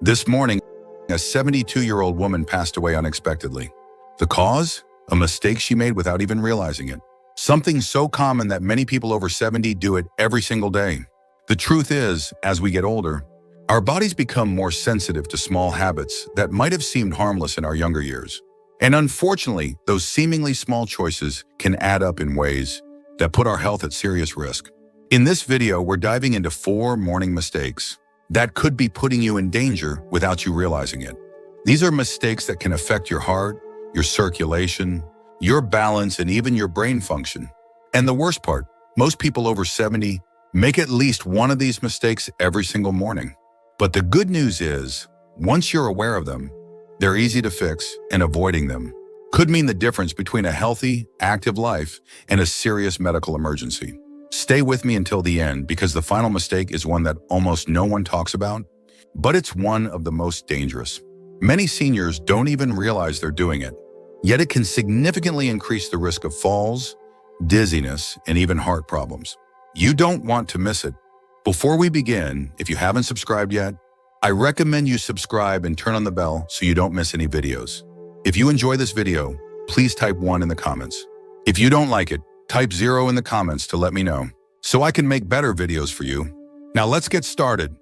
This morning, a 72-year-old woman passed away unexpectedly. The cause? A mistake she made without even realizing it. Something so common that many people over 70 do it every single day. The truth is, as we get older, our bodies become more sensitive to small habits that might have seemed harmless in our younger years. And unfortunately, those seemingly small choices can add up in ways that put our health at serious risk. In this video, we're diving into 4 morning mistakes that could be putting you in danger without you realizing it. These are mistakes that can affect your heart, your circulation, your balance, and even your brain function. And the worst part, most people over 70 make at least one of these mistakes every single morning. But the good news is, once you're aware of them, they're easy to fix, and avoiding them could mean the difference between a healthy, active life and a serious medical emergency. Stay with me until the end, because the final mistake is one that almost no one talks about, but it's one of the most dangerous. Many seniors don't even realize they're doing it, yet it can significantly increase the risk of falls, dizziness, and even heart problems. You don't want to miss it. Before we begin, if you haven't subscribed yet, I recommend you subscribe and turn on the bell so you don't miss any videos. If you enjoy this video, please type 1 in the comments. If you don't like it, type 0 in the comments to let me know, so I can make better videos for you. Now let's get started.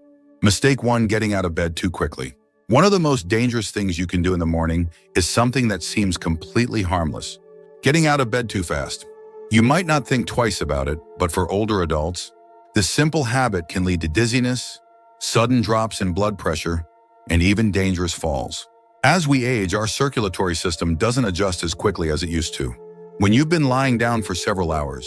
Mistake 1: getting out of bed too quickly. One of the most dangerous things you can do in the morning is something that seems completely harmless: getting out of bed too fast. You might not think twice about it, but for older adults, this simple habit can lead to dizziness, sudden drops in blood pressure, and even dangerous falls. As we age, our circulatory system doesn't adjust as quickly as it used to. When you've been lying down for several hours,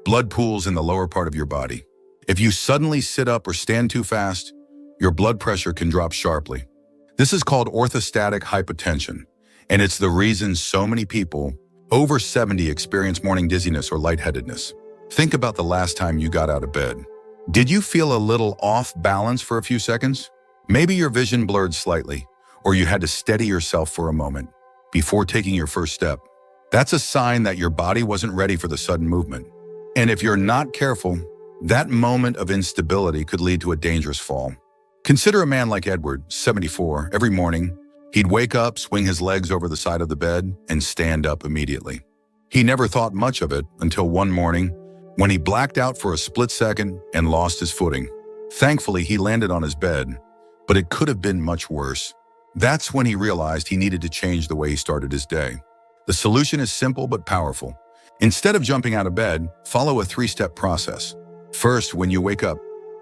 blood pools in the lower part of your body. If you suddenly sit up or stand too fast, your blood pressure can drop sharply. This is called orthostatic hypotension, and it's the reason so many people over 70 experience morning dizziness or lightheadedness. Think about the last time you got out of bed. Did you feel a little off balance for a few seconds? Maybe your vision blurred slightly, or you had to steady yourself for a moment before taking your first step. That's a sign that your body wasn't ready for the sudden movement. And if you're not careful, that moment of instability could lead to a dangerous fall. Consider a man like Edward, 74. Every morning, he'd wake up, swing his legs over the side of the bed, and stand up immediately. He never thought much of it until one morning when he blacked out for a split second and lost his footing. Thankfully, he landed on his bed, but it could have been much worse. That's when he realized he needed to change the way he started his day. The solution is simple but powerful. Instead of jumping out of bed, follow a 3-step process. First, when you wake up,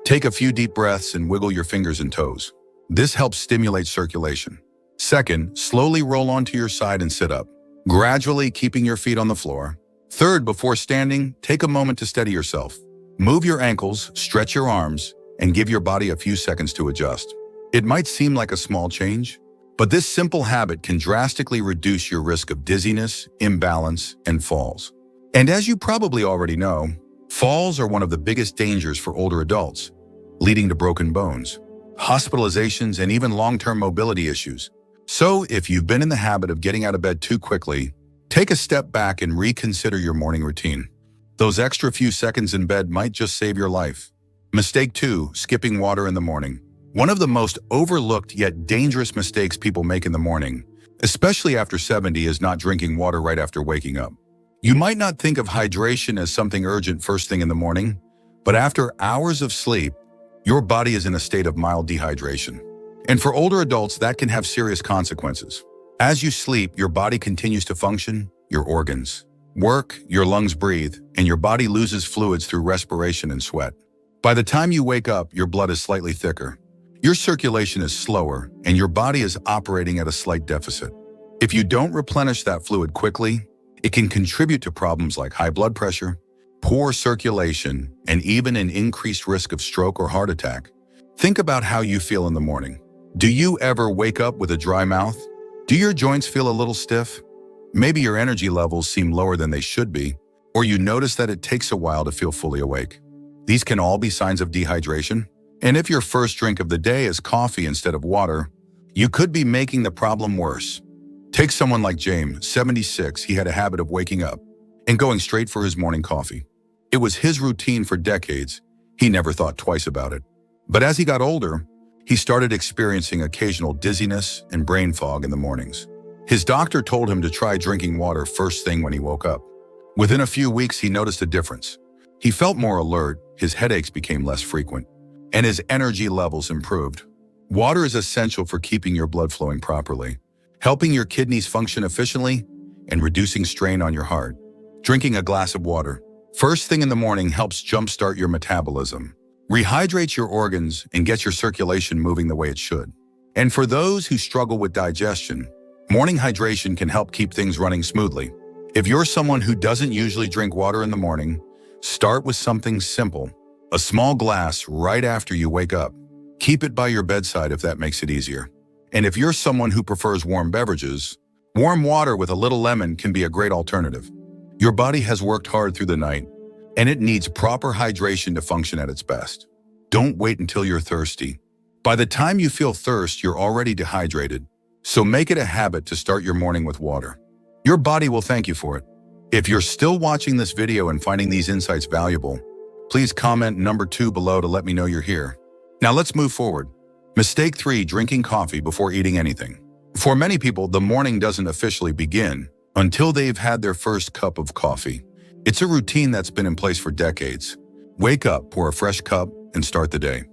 take a few deep breaths and wiggle your fingers and toes. This helps stimulate circulation. Second, slowly roll onto your side and sit up, gradually keeping your feet on the floor. Third, before standing, take a moment to steady yourself. Move your ankles, stretch your arms, and give your body a few seconds to adjust. It might seem like a small change, but this simple habit can drastically reduce your risk of dizziness, imbalance, and falls. And as you probably already know, falls are one of the biggest dangers for older adults, leading to broken bones, hospitalizations, and even long-term mobility issues. So if you've been in the habit of getting out of bed too quickly, take a step back and reconsider your morning routine. Those extra few seconds in bed might just save your life. Mistake 2: skipping water in the morning. One of the most overlooked yet dangerous mistakes people make in the morning, especially after 70, is not drinking water right after waking up. You might not think of hydration as something urgent first thing in the morning, but after hours of sleep, your body is in a state of mild dehydration. And for older adults, that can have serious consequences. As you sleep, your body continues to function, your organs work, your lungs breathe, and your body loses fluids through respiration and sweat. By the time you wake up, your blood is slightly thicker, your circulation is slower, and your body is operating at a slight deficit. If you don't replenish that fluid quickly, it can contribute to problems like high blood pressure, poor circulation, and even an increased risk of stroke or heart attack. Think about how you feel in the morning. Do you ever wake up with a dry mouth? Do your joints feel a little stiff? Maybe your energy levels seem lower than they should be, or you notice that it takes a while to feel fully awake. These can all be signs of dehydration. And if your first drink of the day is coffee instead of water, you could be making the problem worse. Take someone like James, 76. He had a habit of waking up and going straight for his morning coffee. It was his routine for decades. He never thought twice about it. But as he got older, he started experiencing occasional dizziness and brain fog in the mornings. His doctor told him to try drinking water first thing when he woke up. Within a few weeks, he noticed a difference. He felt more alert, his headaches became less frequent, and his energy levels improved. Water is essential for keeping your blood flowing properly, helping your kidneys function efficiently, and reducing strain on your heart. Drinking a glass of water first thing in the morning helps jumpstart your metabolism, rehydrates your organs, and gets your circulation moving the way it should. And for those who struggle with digestion, morning hydration can help keep things running smoothly. If you're someone who doesn't usually drink water in the morning, start with something simple, a small glass right after you wake up. Keep it by your bedside if that makes it easier. And if you're someone who prefers warm beverages, warm water with a little lemon can be a great alternative. Your body has worked hard through the night, and it needs proper hydration to function at its best. Don't wait until you're thirsty. By the time you feel thirst, you're already dehydrated. So make it a habit to start your morning with water. Your body will thank you for it. If you're still watching this video and finding these insights valuable, please comment number 2 below to let me know you're here. Now let's move forward. Mistake 3, drinking coffee before eating anything. For many people, the morning doesn't officially begin until they've had their first cup of coffee. It's a routine that's been in place for decades. Wake up, pour a fresh cup, and start the day.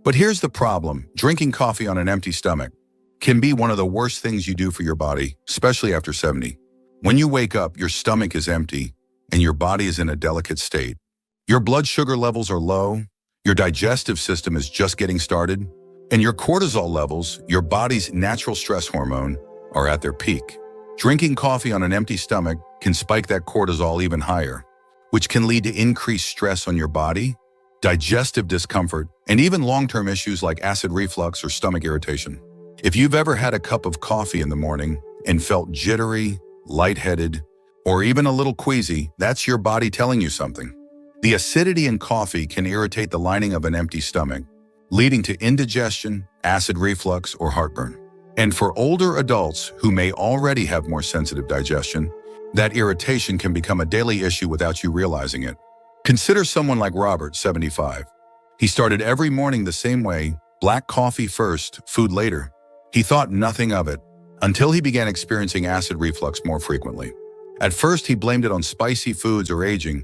But here's the problem. Drinking coffee on an empty stomach can be one of the worst things you do for your body, especially after 70. When you wake up, your stomach is empty and your body is in a delicate state. Your blood sugar levels are low, your digestive system is just getting started, and your cortisol levels, your body's natural stress hormone, are at their peak. Drinking coffee on an empty stomach can spike that cortisol even higher, which can lead to increased stress on your body, digestive discomfort, and even long-term issues like acid reflux or stomach irritation. If you've ever had a cup of coffee in the morning and felt jittery, lightheaded, or even a little queasy, that's your body telling you something. The acidity in coffee can irritate the lining of an empty stomach, leading to indigestion, acid reflux, or heartburn. And for older adults who may already have more sensitive digestion, that irritation can become a daily issue without you realizing it. Consider someone like Robert, 75. He started every morning the same way, black coffee first, food later. He thought nothing of it until he began experiencing acid reflux more frequently. At first, he blamed it on spicy foods or aging,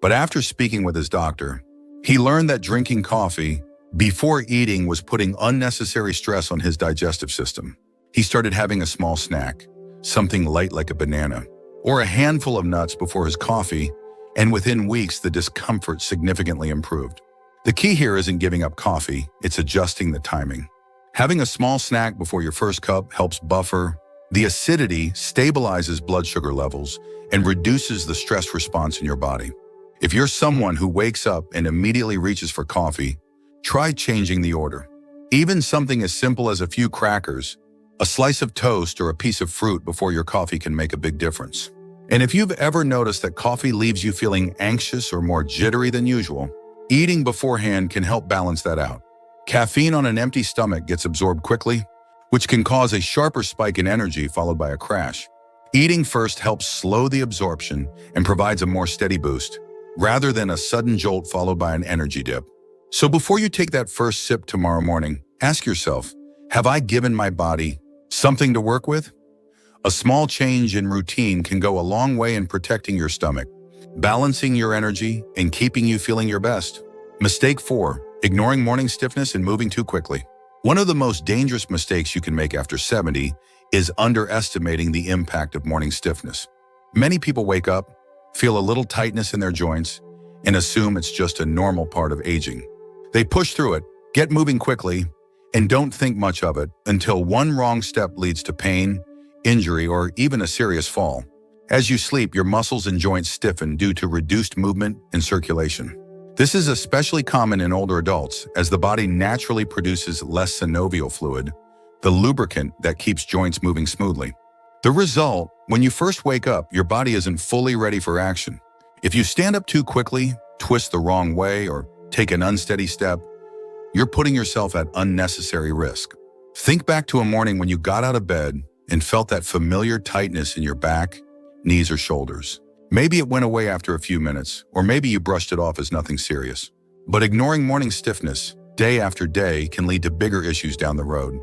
but after speaking with his doctor, he learned that drinking coffee before eating was putting unnecessary stress on his digestive system. He started having a small snack, something light like a banana, or a handful of nuts before his coffee, and within weeks, the discomfort significantly improved. The key here isn't giving up coffee, it's adjusting the timing. Having a small snack before your first cup helps buffer the acidity, stabilizes blood sugar levels, and reduces the stress response in your body. If you're someone who wakes up and immediately reaches for coffee, try changing the order. Even something as simple as a few crackers, a slice of toast, or a piece of fruit before your coffee can make a big difference. And if you've ever noticed that coffee leaves you feeling anxious or more jittery than usual, eating beforehand can help balance that out. Caffeine on an empty stomach gets absorbed quickly, which can cause a sharper spike in energy followed by a crash. Eating first helps slow the absorption and provides a more steady boost, rather than a sudden jolt followed by an energy dip. So before you take that first sip tomorrow morning, ask yourself, have I given my body something to work with? A small change in routine can go a long way in protecting your stomach, balancing your energy, and keeping you feeling your best. Mistake 4, ignoring morning stiffness and moving too quickly. One of the most dangerous mistakes you can make after 70 is underestimating the impact of morning stiffness. Many people wake up, feel a little tightness in their joints, and assume it's just a normal part of aging. They push through it, get moving quickly, and don't think much of it until one wrong step leads to pain, injury, or even a serious fall. As you sleep, your muscles and joints stiffen due to reduced movement and circulation. This is especially common in older adults, as the body naturally produces less synovial fluid, the lubricant that keeps joints moving smoothly. The result, when you first wake up, your body isn't fully ready for action. If you stand up too quickly, twist the wrong way, or take an unsteady step, you're putting yourself at unnecessary risk. Think back to a morning when you got out of bed and felt that familiar tightness in your back, knees, or shoulders. Maybe it went away after a few minutes, or maybe you brushed it off as nothing serious. But ignoring morning stiffness day after day can lead to bigger issues down the road.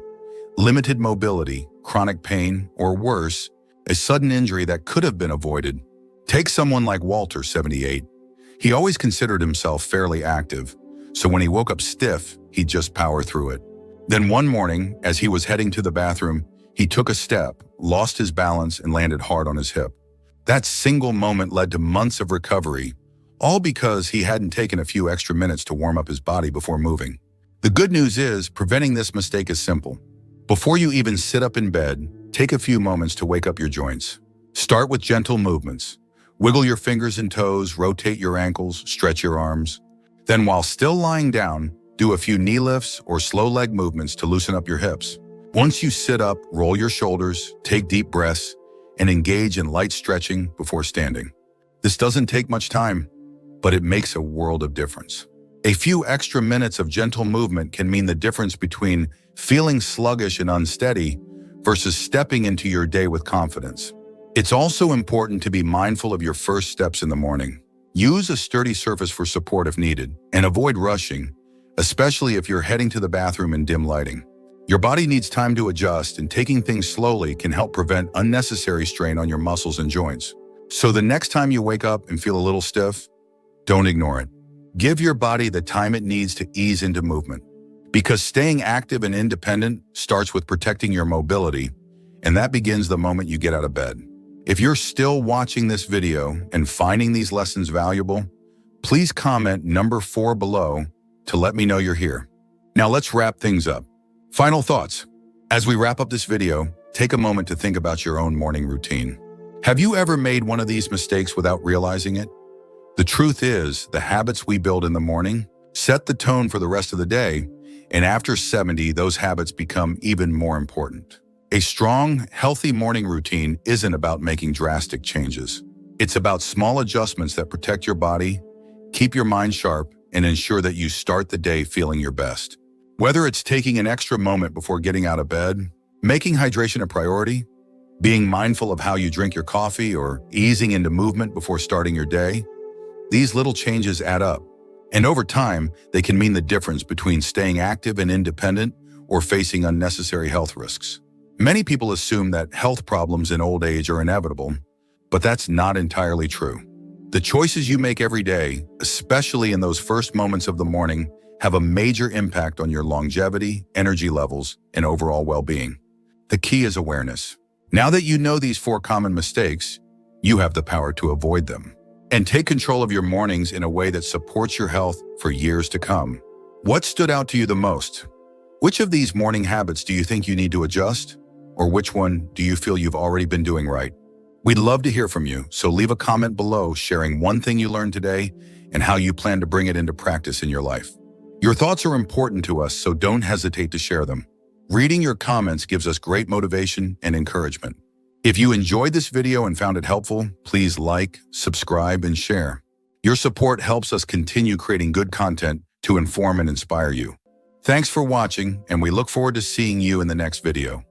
Limited mobility, chronic pain, or worse, a sudden injury that could have been avoided. Take someone like Walter, 78. He always considered himself fairly active, so when he woke up stiff, he'd just power through it. Then one morning, as he was heading to the bathroom, he took a step, lost his balance, and landed hard on his hip. That single moment led to months of recovery, all because he hadn't taken a few extra minutes to warm up his body before moving. The good news is, preventing this mistake is simple. Before you even sit up in bed, take a few moments to wake up your joints. Start with gentle movements. Wiggle your fingers and toes, rotate your ankles, stretch your arms. Then while still lying down, do a few knee lifts or slow leg movements to loosen up your hips. Once you sit up, roll your shoulders, take deep breaths, and engage in light stretching before standing. This doesn't take much time, but it makes a world of difference. A few extra minutes of gentle movement can mean the difference between feeling sluggish and unsteady versus stepping into your day with confidence. It's also important to be mindful of your first steps in the morning. Use a sturdy surface for support if needed, and avoid rushing, especially if you're heading to the bathroom in dim lighting. Your body needs time to adjust, and taking things slowly can help prevent unnecessary strain on your muscles and joints. So the next time you wake up and feel a little stiff, don't ignore it. Give your body the time it needs to ease into movement. Because staying active and independent starts with protecting your mobility, and that begins the moment you get out of bed. If you're still watching this video and finding these lessons valuable, please comment number 4 below to let me know you're here. Now let's wrap things up. Final thoughts. As we wrap up this video, take a moment to think about your own morning routine. Have you ever made one of these mistakes without realizing it? The truth is, the habits we build in the morning set the tone for the rest of the day, and after 70, those habits become even more important. A strong, healthy morning routine isn't about making drastic changes. It's about small adjustments that protect your body, keep your mind sharp, and ensure that you start the day feeling your best. Whether it's taking an extra moment before getting out of bed, making hydration a priority, being mindful of how you drink your coffee, or easing into movement before starting your day, these little changes add up. And over time, they can mean the difference between staying active and independent or facing unnecessary health risks. Many people assume that health problems in old age are inevitable, but that's not entirely true. The choices you make every day, especially in those first moments of the morning, have a major impact on your longevity, energy levels, and overall well-being. The key is awareness. Now that you know these 4 common mistakes, you have the power to avoid them and take control of your mornings in a way that supports your health for years to come. What stood out to you the most? Which of these morning habits do you think you need to adjust? Or which one do you feel you've already been doing right? We'd love to hear from you, so leave a comment below sharing one thing you learned today and how you plan to bring it into practice in your life. Your thoughts are important to us, so don't hesitate to share them. Reading your comments gives us great motivation and encouragement. If you enjoyed this video and found it helpful, please like, subscribe, and share. Your support helps us continue creating good content to inform and inspire you. Thanks for watching, and we look forward to seeing you in the next video.